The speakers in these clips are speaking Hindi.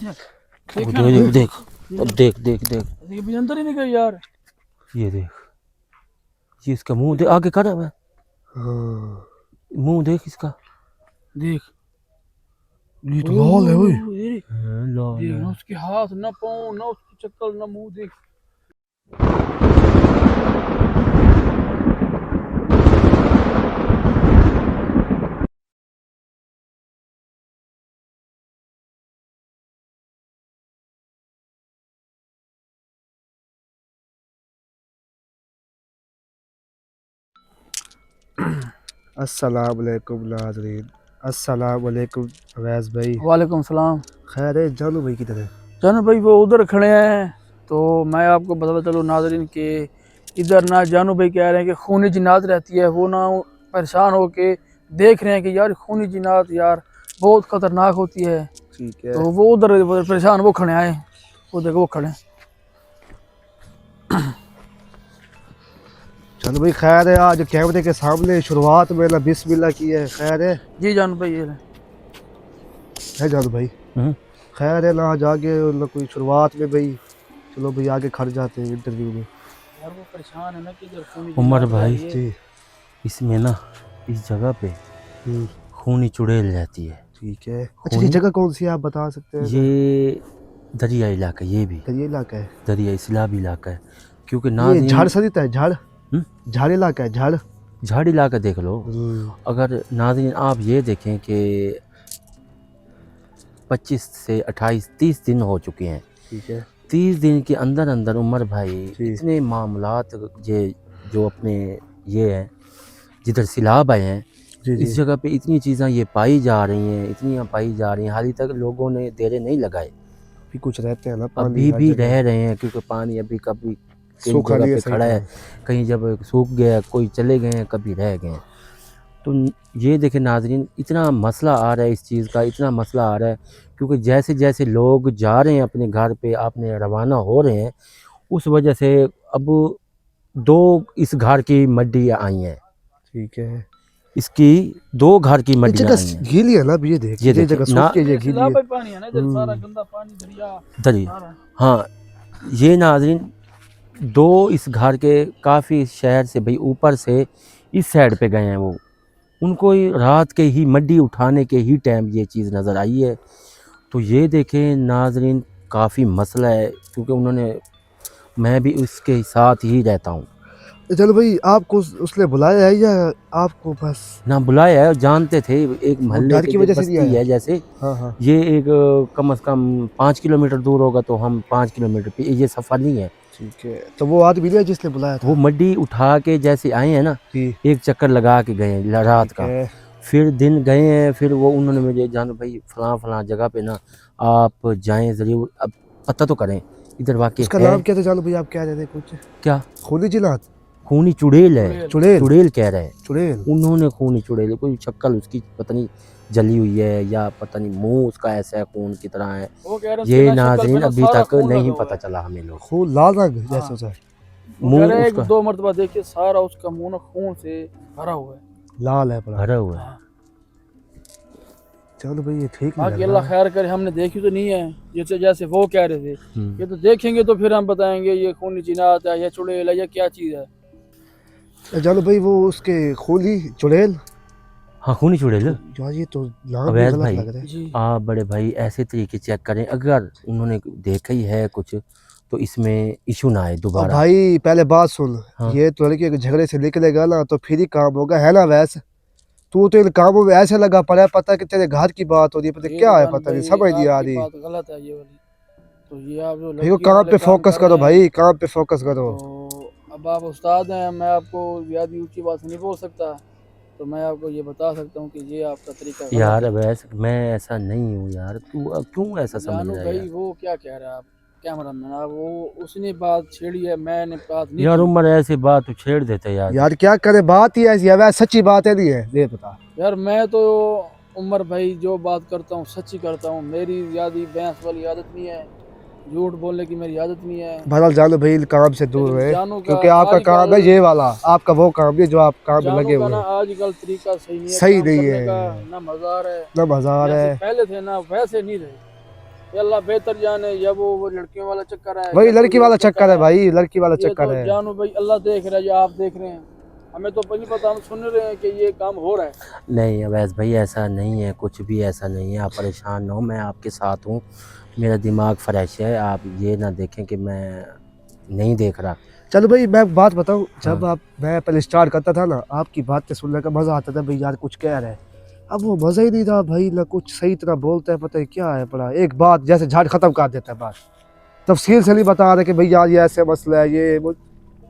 देख देख अब देख देख देख ये भी अंदर ही नहीं गई यार। ये देख, ये इसका मुंह देख, आगे कर है मुंह देख इसका, देख ये तो लाल है ओए। लाल देख है। ना उसके हाथ ना पाँव ना उसकी शक्ल ना मुंह देख। अस्सलाम वालेकुम नाज़रीन, अस्सलाम वालेकुम अवैस भाई। वालेकुम सलाम। खैर है, जानू भाई किधर है? जानू भाई वो उधर खड़े हैं। तो मैं आपको बताता चलूँ नाज़रीन के इधर ना जानू भाई कह रहे हैं कि खूनी जिन्नात रहती है, वो ना परेशान होके देख रहे हैं कि यार खूनी जिन्नात यार बहुत ख़तरनाक होती है। ठीक है। तो वो उधर परेशान वो खड़े आए, वो देखो वो खड़े। जानू भाई खैर है, आज कैमरे के सामने शुरुआत में ना बिस्मिल्लाह की है। खैर है जी जानू भाई ये जानू भाई। खैर है ना, आज आगे ना कोई शुरुआत में भाई, चलो भाई आगे खड़ जाते हैं इंटरव्यू में। यार वो परेशान है ना कि इधर खूनी उमर जिन्नात भाई है। जी इसमें ना इस जगह पे खूनी चुड़ैल रहती है। ठीक है। अच्छा ये जगह कौन सी है, आप बता सकते हैं? ये दरिया इलाका, ये भी ये इलाका है, दरिया सैलाबी इलाका है, क्योंकि ये नाज़रीन झाड़ सरिता है, झाड़ झाड़ इलाका है, झाड़ झाड़ इलाका देख लो। अगर नाज़रीन आप ये देखें कि 25 से 28 30 दिन हो चुके हैं। ठीक है। 30 दिन के अंदर अंदर उमर भाई जी। इतने मामलात ये जो अपने ये हैं जिधर सैलाब आए हैं, इस जगह पे इतनी चीज़ें ये पाई जा रही हैं, इतनी पाई जा रही हैं, हाल ही तक लोगों ने देरे नहीं लगाए, भी कुछ रहते हैं ना, पानी अभी हर भी जगह रह रहे हैं, क्योंकि पानी अभी कभी सूखा जगह नहीं है, पे सही खड़ा है, कहा। कहीं जब सूख गया, कोई चले गए हैं, कभी रह गए हैं। तो ये देखें नाज़रीन, इतना मसला आ रहा है इस चीज़ का, इतना मसला आ रहा है, क्योंकि जैसे जैसे लोग जा रहे हैं अपने घर पे, अपने रवाना हो रहे हैं, उस वजह से अब 2 इस घर की मड्डियाँ आई हैं। ठीक है। इसकी 2 घर की मड्डियाँ आई हैं। गीली है ना, ये देख, ये ये देखिए जगह ना, सूखी है, ये गीली है। पानी है ना इधर, सारा गंदा पानी दरिया। हाँ ये नाज़रीन 2 इस घर के काफ़ी शहर से भाई ऊपर से इस साइड पे गए हैं, वो उनको रात के ही मड्डी उठाने के ही टाइम ये चीज़ नज़र आई है। तो ये देखें नाज़रीन काफ़ी मसला है, क्योंकि उन्होंने, मैं भी उसके साथ ही रहता हूँ। चलो भाई, आपको उसने बुलाया है या आपको बस ना बुलाया है, जानते थे, एक मोहल्ले डर की के वजह से नहीं बस्ती आया? है जैसे, हाँ। ये एक कम से कम 5 किलोमीटर दूर होगा, तो हम 5 किलोमीटर पे, ये सफ़र नहीं है। ठीक है। तो वो आदमी नहीं है जिसने बुलाया था? वो मड्डी उठा के जैसे आए हैं ना, एक चक्कर लगा के गए हैं रात का, फिर दिन गए हैं, फिर वो उन्होंने मुझे, जानो भाई फलां जगह पे ना आप जाएं ज़रूर, अब पता तो करें इधर वाकई उसका है। नाम क्या था जानो भाई, आप कह रहे थे कुछ? क्या? खूनी जिन्नात? खूनी चुड़ैल है, चुड़ैल कह रहे हैं, चुड़ैल। उन्होंने खूनी चुड़ैल, कोई शक्ल उसकी पता नहीं जली हुई है या पता नहीं मुंह उसका ऐसा है खून की तरह है, ये नाज़रीन अभी तक नहीं पता चला हमें लोग। खून लाल रंग जैसा होता है मुंह उसका, 2 मरतबा देखिए सारा उसका मुंह ना खून से भरा हुआ है, लाल है पूरा, भरा हुआ है। चलो भाई ये ठीक बाकी अल्लाह खैर करे, हमने देखी तो नहीं है, जैसे जैसे वो कह रहे थे, ये तो देखेंगे तो फिर हम बताएंगे ये खूनी जिन्नात है या चुड़ैल है या क्या चीज़ है। जानो भाई वो उसके खूनी चुड़ैल, हाँ खूनी चुड़ैल यार ये तो नाम भी अवैध गलत भाई, लग रहा है। आप बड़े भाई ऐसे तरीके चेक करें, अगर उन्होंने देखा ही है कुछ तो इसमें इशू ना आए दोबारा। भाई पहले बात सुन, हाँ। ये तो लड़के के झगड़े से निकलेगा ना तो फिर ही काम होगा, है ना? वैसे तू तो इन कामों में ऐसे लगा पड़ा है, पता कि तेरे घर की बात हो रही है, पता क्या है, पता नहीं, समझ नहीं आ रही। बात गलत है ये वाली, तो ये आप जो भाई वो काम पे फोकस करो भाई, काम पे फोकस करो। तो अब आप उस्ताद हैं, मैं आपको ज़्यादा ऊंची बात नहीं बोल सकता, तो मैं आपको ये बता सकता हूँ कि ये आपका तरीका यार वैसे मैं ऐसा नहीं हूँ यार, तू क्यों ऐसा समझ रहा है भाई यार? वो क्या कह रहा है, आप कैमरा मैन, आप वो उसने बात छेड़ी है, मैंने बात नहीं यार की। उमर ऐसी बात तू छेड़ देते यार। यार क्या करे, बात ही ऐसी है, वैसे सच्ची बात है नहीं है, ये बता यार मैं तो उमर भाई जो बात करता हूँ सच्ची करता हूँ, मेरी ज़्यादा बहस वाली आदत नहीं है, झूठ बोलने की मेरी आदत नहीं है। बहरहाल जानो भाई काम से दूर रहे, क्योंकि आपका काम है ये वाला, आपका वो काम है जो आप काम में लगे हुए हैं। आजकल तरीका सही नहीं है, सही नहीं है, ना मज़ार है, ना बाजार है। पहले थे ना वैसे नहीं रहे, ये अल्लाह बेहतर जाने, या वो लड़कियों वाला चक्कर है, वही या लड़की कोई वाला और चक्कर है भाई, लड़की वाला ये चक्कर तो है। जानू भाई अल्लाह देख रहा है, या आप देख रहे हैं, हमें तो नहीं पता, हम सुन रहे हैं कि ये काम हो रहा है। नहीं अवैस भाई ऐसा नहीं है, कुछ भी ऐसा नहीं है, आप परेशान ना हो, मैं आपके साथ हूँ, मेरा दिमाग फ्रेश है, आप ये ना देखें कि मैं नहीं देख रहा। चलो भाई मैं बात बताऊं, जब मैं पहले स्टार्ट करता था ना, आपकी बातें सुनने का मजा आता था भाई, यार कुछ कह रहे हैं। अब वो मजा ही नहीं था भाई, ना कुछ सही तरह बोलते हैं, पता है क्या है पड़ा, एक बात जैसे झाड़ खत्म कर देता है बात, तफसील से नहीं बता रहे कि भाई यार ये ऐसे मसला है, ये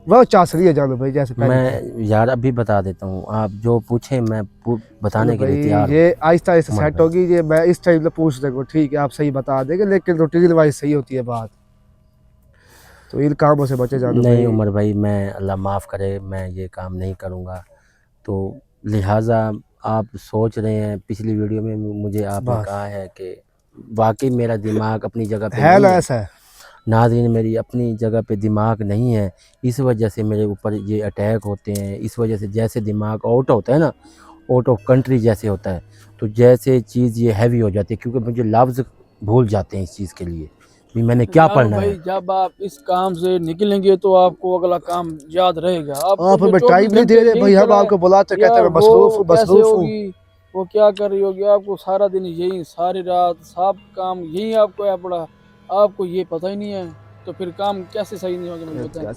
वो चासरी है जानो भाई, जैसे पहले मैं यार अभी बता देता हूँ, आप जो पूछे मैं बताने के लिए भाई तैयार हूँ। ये आहिस्ता आहिस्ता उमर सेट भाई। होगी, ये मैं इस टाइम पे पूछ देखो, ठीक है आप सही बता देंगे, लेकिन रूटीन वाइज सही होती है बात, तो इन कामों से बचे जानो नहीं भाई। उमर भाई, मैं अल्लाह माफ़ करे मैं ये काम नहीं करूँगा, तो लिहाजा आप सोच रहे हैं, पिछली वीडियो में मुझे आपने बस कहा है कि वाकई मेरा दिमाग अपनी जगह पे है नहीं ना है। ऐसा है। नाज़रीन मेरी अपनी जगह पे दिमाग नहीं है, इस वजह से मेरे ऊपर ये अटैक होते हैं, इस वजह से जैसे दिमाग आउट होता है ना, आउट ऑफ कंट्री जैसे होता है, तो जैसे चीज़ ये हैवी हो जाती है, क्योंकि मुझे लफ्ज़ भूल जाते हैं इस चीज़ के लिए भी मैंने क्या जानू पढ़ना भाई है। जब आप इस काम से निकलेंगे तो आपको अगला काम याद रहेगा। आपको आप जो हमें 24 टाइम नहीं दे घंटे रहे यही भाई, हम पड़ा है, आपको बुलाते कहते यार हैं मैं वो मसरूफ हूँ कैसे मसरूफ हूँ। होगी, वो क्या कर रही होगी, आपको सारा दिन यही, सारी रात सब काम यही आपको है पड़ा, आपको ये पता ही नहीं है, तो फिर काम कैसे सही नहीं होगा, मुझे बताएं।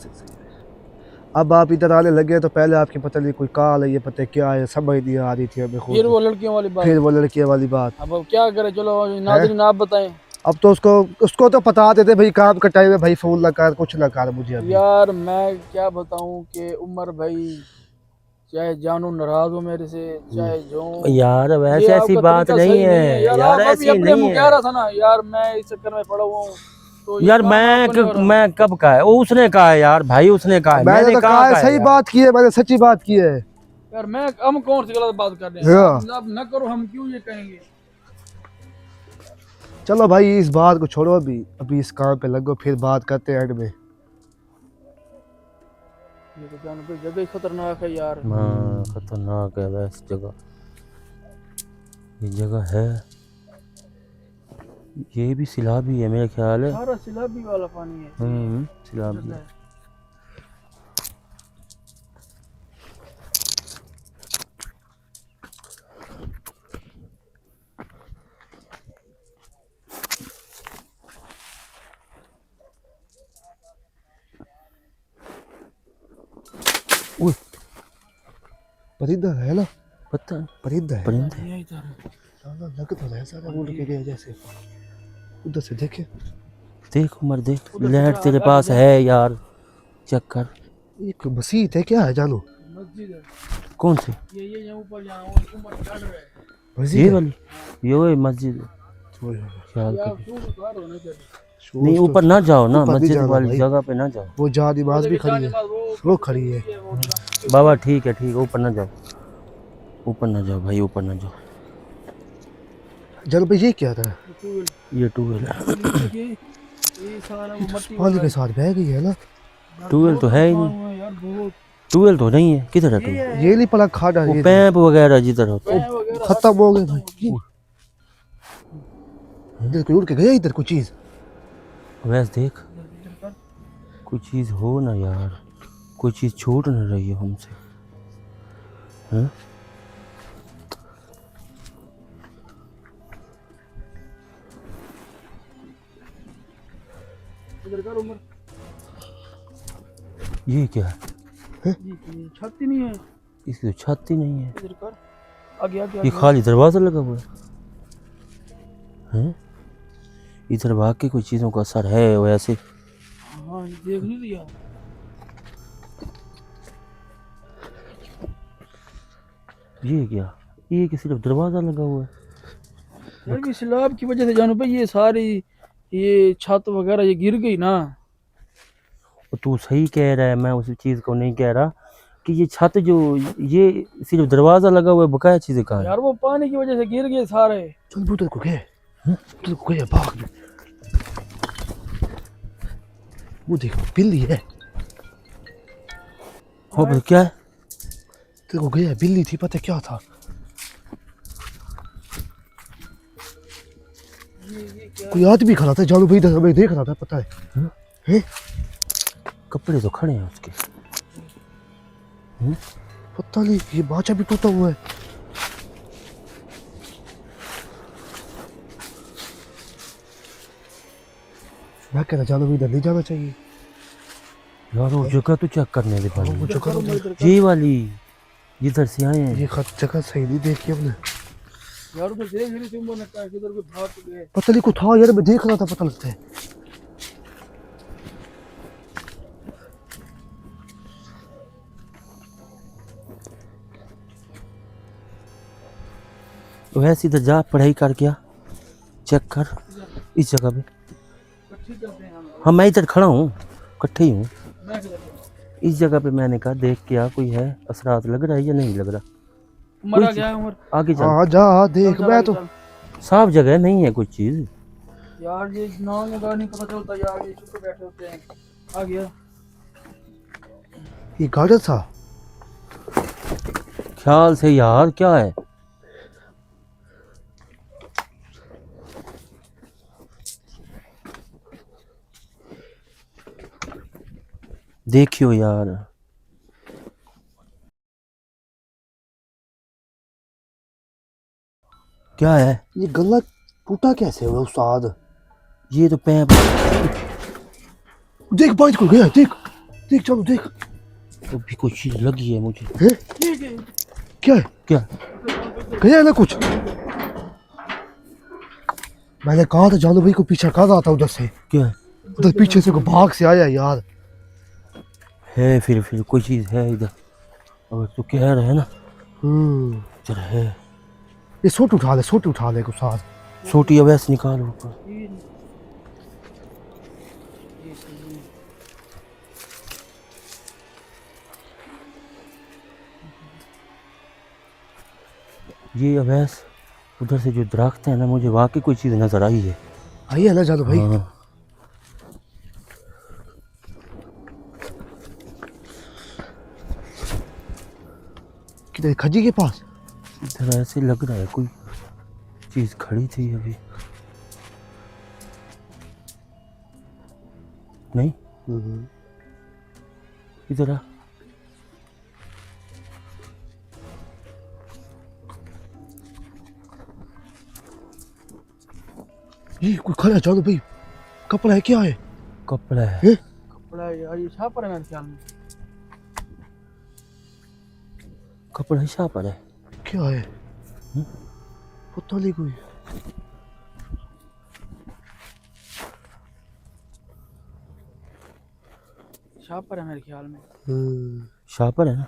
अब आप इधर आने लगे तो पहले आपकी पता नहीं कोई कॉल है, ये पता है क्या है, समझ नहीं आ रही थी हमें फिर खुद, वो लड़कियों वाली बात, फिर वो लड़की वाली बात अब क्या करें, चलो है। नाज़रीन आप बताएं। अब तो उसको उसको तो पता देते भाई, काम का टाइम है भाई, फोन ना कर कुछ ना कर मुझे अभी। यार मैं क्या बताऊं कि उमर भाई, चाहे जानू नाराज हो मेरे से, चाहे जो, यार ये वैसे ऐसी आपका बात तरीका नहीं सही नहीं है है यार। यार, आप अभी ऐसी अपने नहीं मुंह है कह रहा था ना यार, मैं इस चक्कर में पड़ा हुआ हूँ, तो ये यार। काम आपको नहीं हो रहा। मैं कब कहा है, वो उसने कहा है यार भाई, उसने कहा है, मैंने मैंने तो कहा कहा है, है सही यार। बात की है, मैंने सच्ची बात की है। यार मैं, हम कौन सी गलत बात कर रहे हैं, हाँ। आप न करो, हम क्यों ये कहेंगे। चलो भाई इस बात को छोड़ो, अभी अभी इस काम पे लगो, फिर बात करते हैं एंड में। ये तो जानू भाई जगह ही खतरनाक है यार। हाँ खतरनाक है वैसे जगह, ये जगह है, ये भी सिलाबी है मेरा ख्याल है। सारा सिलाबी वाला पानी है। सिलाबी है। ओए परिंदा है ना, पता नहीं, परिंदा है, परिंदे ये इधर साला लग तो रहा है, साला उड़ के गया जैसे, उधर से देखे। देख उमर देख, उधर से लाइट क्या तेरे आगे पास जा। है यार, चेक कर। ये कोई मस्जिद है क्या है जानू? मस्जिद है, कौन सी? ये ऊपर यहाँ उमर चढ़ रहा है। मस्जिद ये है? वाली, ये वही मस्जिद ओए, ख्याल यार कर। क्यों उतार हो नहीं शोर नहीं तो- ऊपर ना जाओ ना, ऊपर नहीं मस्जिद जाना वाली भाई। जगह पे ना जाओ। वो जा नमाज भी खड़ी है, वो खड़ी है। बाबा ठीक है, ऊपर ना जाओ, ऊपर ना जाओ भाई, ऊपर ना जाओ। चलो भाई ये क्या था? ये ट्यूबवेल है, ये सारा वो मट्टी पानी के साथ बह गई है ना? ट्यूबवेल तो है ही नहीं, यार बहुत ट्यूबवेल तो नहीं है, किधर है ट्यूबवेल? ये नहीं पड़ा खाड़ा, वो ये पैप वगैरह जिधर होता है। पैर वगैरह खत्म हो गए भाई। इधर कोई उड़ के गया, इधर कोई चीज। वैसे देख, कोई चीज़ हो ना यार, कोई चीज़ छूट ना रही हो हमसे, हैं? इधर कर उमर, ये क्या है? ये छत ही नहीं है, इसकी तो छत ही नहीं है, इधर कर, आगे आगे ये आगे। खाली दरवाज़ा लगा हुआ है, हैं? इधर वाकई कोई चीज़ों का असर है वैसे। हाँ देख नहीं लिया, ये क्या, ये कि सिर्फ दरवाज़ा लगा हुआ है। यार भी सैलाब की वजह से जानू भाई ये सारी, ये छत वगैरह ये गिर गई ना। और तू सही कह रहा है, मैं उस चीज़ को नहीं कह रहा कि ये छत जो, ये सिर्फ दरवाज़ा लगा हुआ है, बकाया चीज़ें कहाँ है? यार वो पानी की वजह से गिर गए सारे। चल उधर को गए, उधर को गया, भाग। वो देखो बिल्ली है, हो भाई क्या है? तेरे को गया, बिल्ली थी, पता क्या था? ये क्या कोई आदमी खड़ा था जानू भाई, इधर हमें देख रहा था, पता है? हैं? कपड़े तो खड़े हैं उसके। पता नहीं, ये बाचा भी टूटा हुआ है। मैं कह रहा जानू भाई इधर नहीं जाना चाहिए यार वो जगह तो चेक करने दे वो भाई। जगह, ये वाली जिधर से आए हैं। ये जगह सही नहीं देखी हमने। यार तो देख रही थी उन्होंने कहा किधर कोई भाग तो गए। पता नहीं को था यार, मैं देख रहा था, पता लगता है। वैसे इधर जा, पढ़ाई कर क्या चेक कर इस जगह पे। ठीक करते हैं हम। हाँ मैं इधर खड़ा हूँ, इकट्ठे ही हूँ। मैं किधर गया? इस जगह पे मैंने कहा देख क्या कोई है, असरात लग रहा है या नहीं लग रहा। उमर आ कोई गया उमर। आगे चल, हाँ जा देख, चल, मैं चल, तो चल। साफ जगह नहीं है कोई चीज। यार ये नाम लगा नहीं पता चलता यार, ये चुप बैठे होते हैं। आ गया। ये गार्डन था। ख्याल से यार क्या है। देखियो यार, क्या है ये गला टूटा कैसे हुआ उस्ताद? ये तो पैप। देख बाइक को गया, देख देख चलो देख। तो भी कोई चीज लगी है मुझे। है? क्या है? क्या गया है ना कुछ? मैंने कहा था जानू भाई को पीछा कर रहा था उधर से, क्या है? उधर पीछे से को भाग से आया यार। है फिर कोई चीज है इधर। अब तो कह रहे है ना, चल है। ये सोट उठा ले को साथ। छोटी अवैस निकाल ऊपर। ये अवैस उधर से जो दरख्त है ना, मुझे वाकई कोई चीज नजर आई है। आई है ना जानू भाई? हाँ। किधर खजी के पास? इधर ऐसे लग रहा है कोई चीज खड़ी थी अभी। नहीं इधर आ। ये कोई खड़ा है जानू भाई, कपड़ा है क्या है? कपड़ा है। कपड़ा यार ये छापर है मेरे ख्याल में। कपड़ा शाह पर है। क्या है? पता नहीं कोई। छापर है मेरे ख्याल में। शाह पर है ना।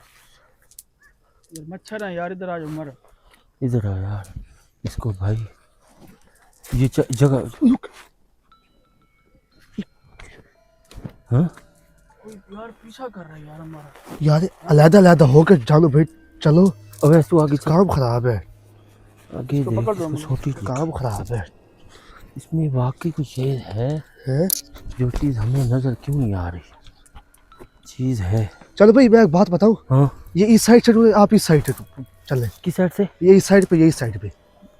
इधर मच्छर है यार, इधर आ जाओ उमर। इधर आ यार, इसको भाई ये जगह। हाँ कोई यार पीछा कर रहा है यार हमारा। यार अलग होकर जानू भाई चलो। अवैस तू आगे चल। काम खराब है, आगे इसको देख, पकड़ दो इसको मुझे। छोटी काम खराब है। इसमें वाकई कुछ चीज है हैं? जो चीज हमें नजर क्यों नहीं आ रही। चीज है। चलो भाई मैं एक बात बताऊं, हाँ ये इस साइड से आप इस साइड से चले। किस साइड से ये इस साइड पे, ये इस साइड पे।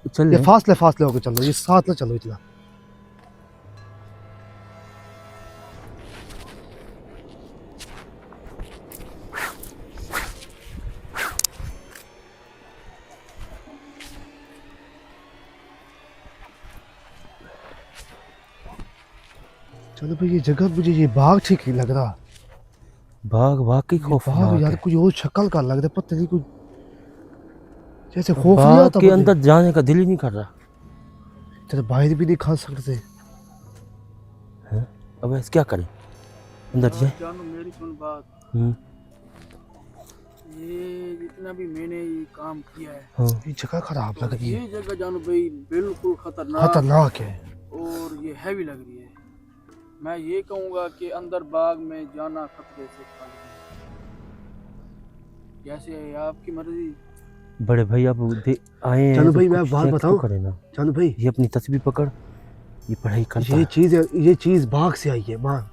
चल ये रहे? फासले होकर चलो, ये साथ ना चलो इतना। चलो भाई ये जगह मुझे ये बाग ठीक नहीं लग रहा। बाघ वाकई ये बाग खौफनाक यार है। कुछ और शक्ल का लग रहा है, पता नहीं कुछ जैसे खौफ नहीं बाघ आता के बंदे। अंदर जाने का दिल ही नहीं कर रहा। तेरे बाहर भी नहीं खा सकते। अब ऐसे क्या करें, अंदर जाए। जानू मेरी सुन बात। हम्म, ये जितना भी मैंने ये काम किया है, हाँ ये जगह खराब लग रही है, ये जगह जानू भाई बिल्कुल खतरनाक खतरनाक है। और ये हैवी लग रही है। मैं ये कहूँगा कि अंदर बाग में जाना खतरे से खाली है। जैसे आपकी मर्जी। बड़े भाई अब आए हैं चलो तो भाई मैं कुछ बात check तो बताऊं? करें ना। चलो भाई ये अपनी तस्वीर पकड़, ये पढ़ाई करता है। ये चीज बाग से आई है मान।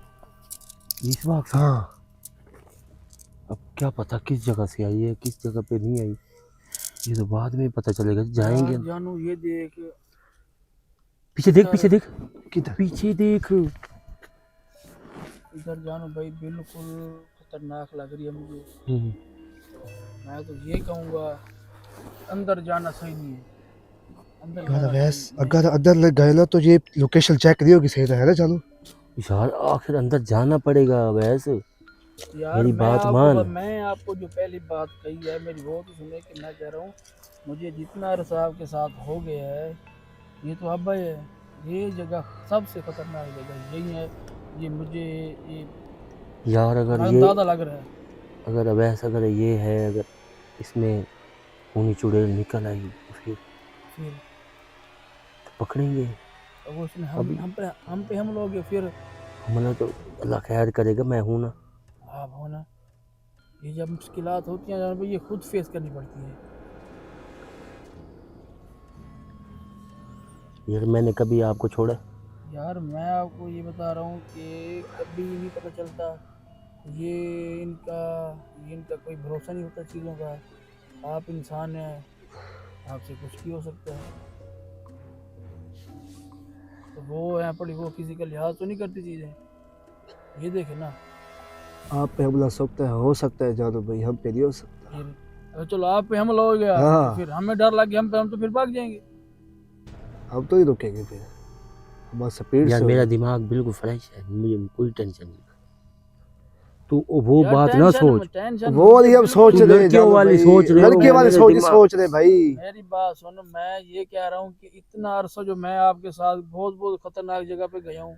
इस बाग से हाँ अब क्या पता किस जगह से आई है, किस जगह पे नहीं आई, ये तो बाद में पता चलेगा। जाएंगे यार जानू ये देख, पीछे देख, पीछे देख, किधर? पीछे देख। इधर जानो भाई बिल्कुल खतरनाक लग रही है मुझे। हम्म, मैं तो ये कहूँगा अंदर जाना सही नहीं है। अंदर यार जाना अवैस सही नहीं। अगर अंदर लग गए ना तो ये लोकेशन चेक नहीं होगी सही है ना चालू। यार आखिर अंदर जाना पड़ेगा वैसे। यार मेरी बात मान। मैं आपको जो पहली बात कही है मेरी वो तो सुने कि मैं कह रहा हूँ मुझे जितना अरसा आपके साथ हो गया है ये तो अब है। ये जगह सबसे खतरनाक जगह यही है। ये मुझे ये यार अगर ये, अंदाजा लग रहा है। अगर अवैस अगर ये है, अगर इसमें खूनी चुड़ैल निकल आई तो फिर फिर पकड़ेंगे। तो वो उसने अभी हम पे हम लोग फिर हमला तो अल्लाह खैर करेगा, मैं हूं ना। आप हो ना। ये जब मुश्किलात होती हैं भाई ये खुद फेस करनी पड़ती है। यार मैंने कभी आपको छोड़ा? यार मैं आपको ये बता रहा हूँ कि कभी नहीं पता चलता ये इनका कोई भरोसा नहीं होता चीज़ों का। आप इंसान हैं, आपसे कुछ भी हो सकता है। तो वो यहाँ पड़ी वो किसी का लिहाज तो नहीं करती चीज़ें। ये देखे ना। आप पे हमला हो सकता है जानू भाई, हम पे नहीं हो सकता। फिर अगर चलो आप पे हमला हो गया हाँ। तो फिर हमें डर लग गया हम तो फिर भाग जाएंगे। हम तो नहीं रुकेंगे फिर, हमारा स्पीड यार से मेरा होगा। दिमाग बिल्कुल फ्रेश है, मुझे कोई टेंशन नहीं। तू वो यार बात ना सोच। टेंशन वो मुझे नहीं हम बिल्कुल सोच तू रहे नहीं। लड़कियों जानू वाली भाई, सोच रहे हो, लड़के वाले मेरे सोच दिमाग। सोच रहे भाई। मेरी बात सुनो मैं ये कह रहा हूँ कि इतना अरसा जो मैं आपके साथ बहुत बहुत खतरनाक जगह पे गया हूँ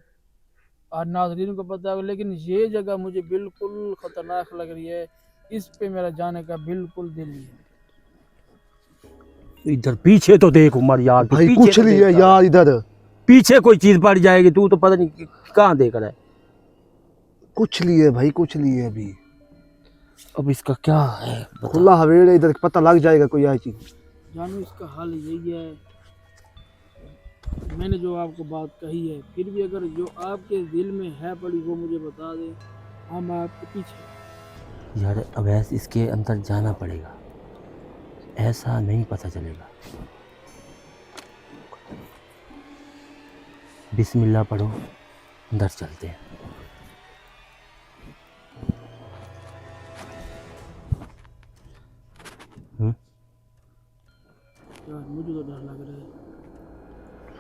और नाजरीन को पता है लेकिन ये जगह मुझे बिल्कुल खतरनाक लग रही है। इस पे मेरा जाने का बिल्कुल दिल नहीं है। इधर पीछे तो देख उमर यार, तू भाई पीछे कुछ तो नहीं है देखता रह। यार इधर, पीछे कोई चीज पड़ जाएगी, तू तो पता नहीं कहाँ देख रहा है। कुछ नहीं है भाई, कुछ नहीं है अभी। अब इसका क्या है बता। खुला हवेली है, इधर पता लग जाएगा कोई आई चीज। जानू इसका हल यही है। मैंने जो आपको बात कही है फिर भी अगर जो आपके दिल में है पड़ी वो मुझे बता दे, हम आपके पीछे। यार अवैस इसके अंदर जाना पड़ेगा, ऐसा नहीं पता चलेगा। बिस्मिल्लाह पढ़ो, अंदर चलते हैं। यार मुझे तो डर लग रहा है।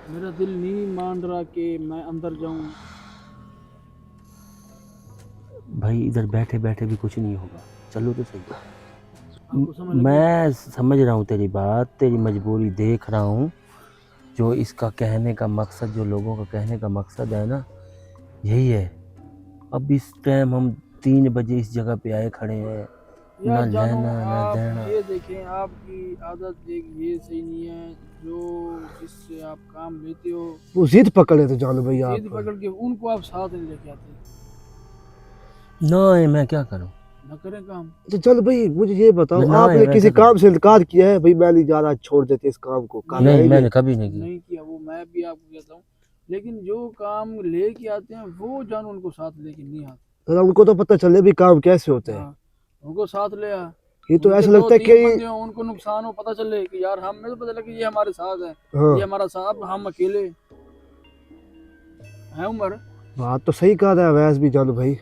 मेरा दिल नहीं मान रहा कि मैं अंदर जाऊं। भाई इधर बैठे बैठे भी कुछ नहीं होगा, चलो तो सही। आपको समझ लग गई? मैं समझ रहा हूँ तेरी बात, तेरी मजबूरी देख रहा हूँ। जो इसका कहने का मकसद, जो लोगों का कहने का मकसद है ना, यही है। अब इस टाइम हम 3 बजे इस जगह पे आए खड़े हैं, ना यार जानो लेना ना आप देना। ये देखें आपकी आदत एक ये सही नहीं है जो जिससे आप काम लेते हो। वो जिद पकड़े तो जानू भाई जिद आप। पकड़ के उनको आप साथ नहीं लेके आते। ना मैं क्या करूँ? न करें काम। तो चल भाई मुझे ये बताओ, ना आपने वैसे किसी तो काम से इनकार किया है भाई, मैं नहीं जा रहा, छोड़ देते इस काम को, काम नहीं, आएंगे? मैंने कभी नहीं किया। नहीं किया वो मैं भी आपको कहता हूँ। लेकिन जो काम लेके आते हैं वो जानो उनको साथ लेके नहीं आते। तो उनको तो पता चले भी काम कैसे होते हैं। हाँ, उनको साथ ले आ। ये तो उनके ऐसा दो लगता है तीन कि बंदे हों उनको नुकसान हो पता चले कि यार हमें तो पता लगे ये हमारे साथ है। हाँ, ये हमारा साथ हम अकेले हैं उमर। बात तो सही कहा है वैस भी जानू भाई।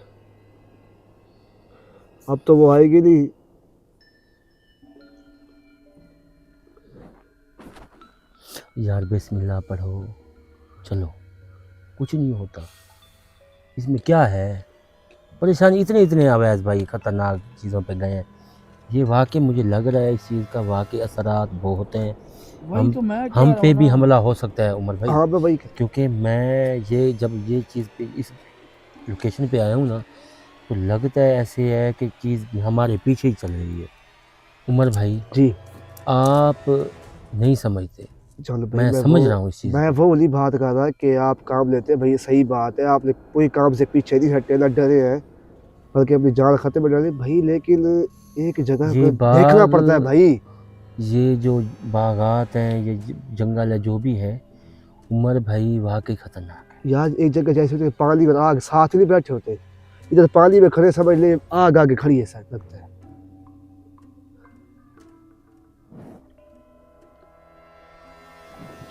अब तो वो आएगी नहीं। यार बिस्मिल्लाह पढ़ो, चलो, कुछ नहीं होता। इसमें क्या है परेशानी? इतने इतने अवैध भाई ख़तरनाक चीज़ों पे गए हैं। ये वाकई मुझे लग रहा है इस चीज़ का वाकई असरात बहुत हैं। वही तो मैं कह हम रहा पे हूँ भी ना। हमला हो सकता है उमर भाई। हाँ मैं भाई, क्योंकि मैं ये जब ये चीज़ पे इस लोकेशन पे आया हूँ ना, तो लगता है ऐसे है कि चीज़ हमारे पीछे ही चल रही है। उमर भाई जी आप नहीं समझते, चलो भाई, मैं समझ रहा हूँ इस चीज़ मैं को। वो वाली बात कर रहा कि आप काम लेते हैं भाई, ये सही बात है, आपने कोई काम से पीछे नहीं हटे ना डरे हैं, बल्कि अपनी जान खतरे में डाली भाई। लेकिन एक जगह ये पे देखना बाग, पड़ता है भाई। ये जो बागात हैं, ये जंगल है जो भी है, उमर भाई वाकई ख़तरनाक है। यार एक जगह जैसे होते पानी में आग साथ नहीं बैठे होते, इधर पानी में खड़े समझ ले आग आगे खड़ी है सर, लगता है।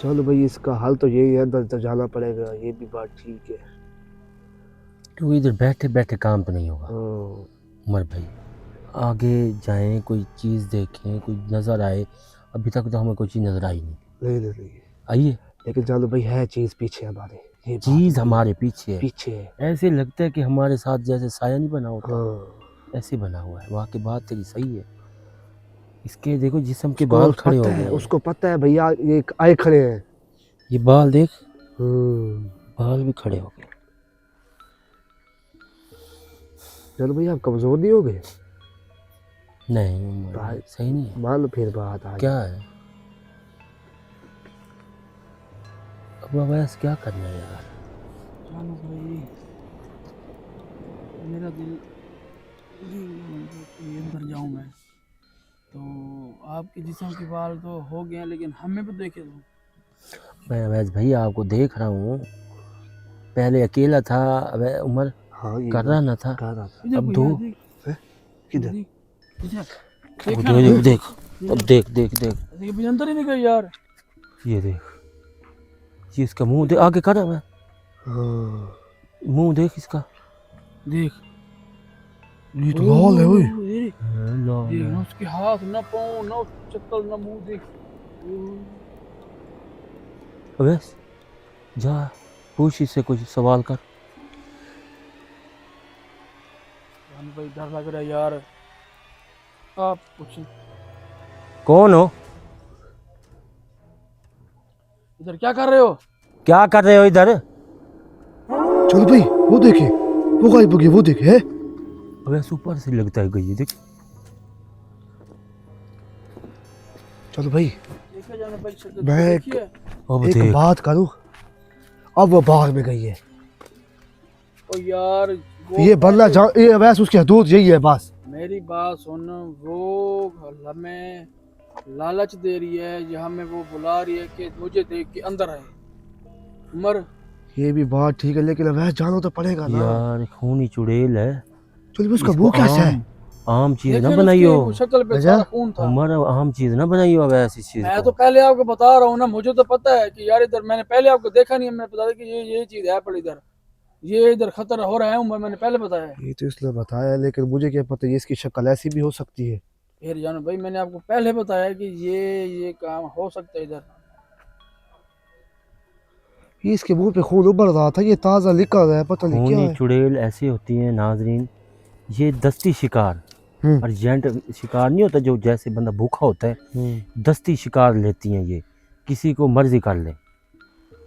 चलो भाई इसका हल तो यही है, अंदर तो जाना पड़ेगा, ये भी बात ठीक है। क्योंकि इधर बैठे बैठे काम तो नहीं होगा हाँ, उमर भाई। आगे जाएं, कोई चीज़ देखें, कोई नज़र आए। अभी तक तो हमें कोई चीज़ नज़र आई नहीं। नहीं नहीं नहीं, आइए, लेकिन चलो भाई है चीज़ पीछे हमारे, ये बात चीज़ है, हमारे पीछे है। पीछे है। ऐसे लगता है कि हमारे साथ जैसे साया नहीं बना होता, हाँ, ऐसे बना हुआ है। वाकई बात तेरी सही है। इसके देखो जिस्म के उसको बाल खड़े हो पता गए है, हैं। उसको पता है भैया ये आए खड़े हैं। ये बाल देख, हम्म, बाल भी खड़े हो गए। चलो भाई आप कमजोर नहीं हो गए? नहीं उमर भाई, भाई सही नहीं है। मान लो फिर बात आज। क्या है अब अवैस, क्या करना है यार? जानो भाई, मेरा दिल ये अंदर जाऊं मैं तो आपके जिस्म के बाल तो हो गए हैं, लेकिन हमें भी देखे तो। मैं अवैस भाई आपको देख रहा हूँ। पहले अकेला था, अब उमर हाँ ये कर रहा ना था, कह रहा था। इधर अब कोई दो। है, देख हैं? किधर? देख इधर, अब देखना देख देख, अब देख देख देख, ये भी अंदर ही नहीं गई यार। ये देख, ये इसका मुंह देख, आगे कर मैं, हाँ, मुंह देख इसका। देख ये तो लाल है ओए। देख लाल देख है। ना उसके हाथ ना पाँव ना चक्कर ना मुंह, देख। अवैस जा, पूछ इससे कुछ सवाल कर। जान भाई डर लग रहा है यार, आप कुछ कौन हो? इधर क्या कर रहे हो? क्या कर रहे हो इधर? चलो भाई वो देखे, वो गायब हो गई, वो देखे है। अवैस ऊपर से लगता है गई, देख। चलो भाई देखा जाना भाई, शक्ल मैं देखिए। अब एक देख, बात करूं, अब वो बाग में गई है। ओ यार ये बल्ला जा, ये वैसे उसकी हदूद यही है बस। मेरी बात सुन, वो हमें लालच दे रही है, या हमें वो बुला रही है कि मुझे देख के अंदर आए। उमर ये भी बात ठीक है, लेकिन वैसे जाना तो पड़ेगा ना। यार खूनी चुड़ैल है। चलो उसका इसको मुंह कैसा है? आम चीज देखे ना ना बनाइयो। उसकी शक्ल पे वजह? सारा खून था। उमर आम चीज ना बनाइयो अब ऐसी चीज मैं को। तो पहले आपको बता रहा हूँ ना, मुझे तो पता है कि यार इधर मैंने पहले आपको देखा नहीं है, मैंने बता कि ये चीज है पर इधर, ये इधर खतरा हो रहा है उमर, मैंने पहले बताया है। ये तो इसने बताया, लेकिन मुझे क्या पता ये इसकी शक्ल ऐसी भी हो सकती है। फिर जानो भाई, मैंने आपको पहले बताया कि ये काम हो सकता है इधर। ये इसके मुंह पे खून उबल रहा था, ये ताजा निकल रहा है, पता नहीं क्या खूनी है। चुड़ैल ऐसी होती है नाजरीन, ये दस्ती शिकार, अर्जेंट शिकार नहीं होता जो जैसे बंदा भूखा होता है, दस्ती शिकार लेती हैं ये, किसी को मर्जी कर ले।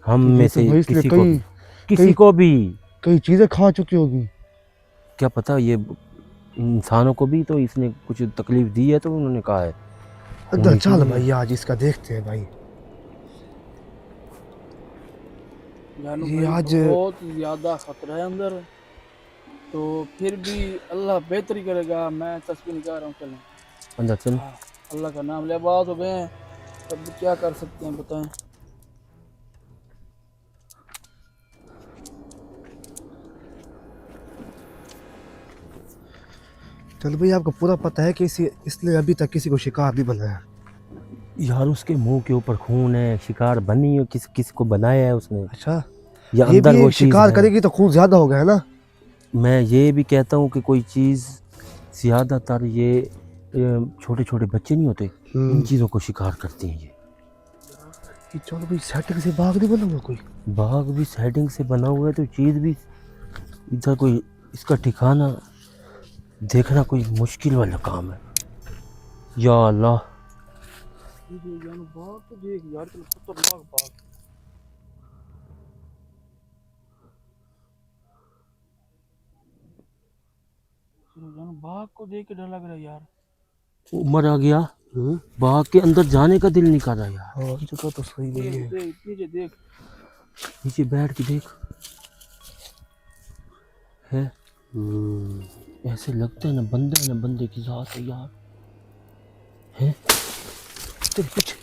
हम ये में तो से भाई इसने किसी को भी, किसी कई को भी कई चीजें खा चुकी होगी। क्या पता, ये इंसानों को भी तो इसने कुछ तकलीफ दी है तो उन्होंने कहा है। अंदर खूनी चल चुड़ैल। भाई आज इसका देखते हैं भाई। जानो ये भाई आज बहुत ज्यादा खतरा है अंदर, तो फिर भी अल्लाह बेहतरी करेगा, मैं तस्वीर निकाल रहा हूँ। चलें अंदर चल। हाँ, अल्लाह का नाम ले, बात हो गए हैं, तब क्या कर सकते हैं बताएं। चलो भाई आपको पूरा पता है कि इसने अभी तक किसी को शिकार नहीं बनाया। यार उसके मुंह के ऊपर खून है, शिकार बनी है, किसी को बनाया है उसने, अच्छा, या ये अंदर भी वो एक चीज़ शिकार है। करेगी तो खून ज्यादा हो गया ना। मैं ये भी कहता हूँ कि कोई चीज़ ज़्यादातर ये छोटे छोटे बच्चे नहीं होते, इन चीज़ों को शिकार करती हैं ये चलो भाई सेटिंग से बाग नहीं बना हुआ कोई। बाघ भी सेटिंग से बना हुआ है तो चीज़ भी इधर कोई, इसका ठिकाना देखना कोई मुश्किल वाला काम है। या अल्लाह, जानो बाग तो देख यार, चलो खतरनाक बाग। जानो बाग को देख के डर लग रहा है यार। उमर आ गया, बाघ के अंदर जाने का दिल नहीं कर रहा यार। हाँ जगह तो सही नहीं है। देख नीचे देख, नीचे बैठ के देख, है ऐसे लगता है ना बंदा है ना बंदे की जात है यार। है तेरे पीछे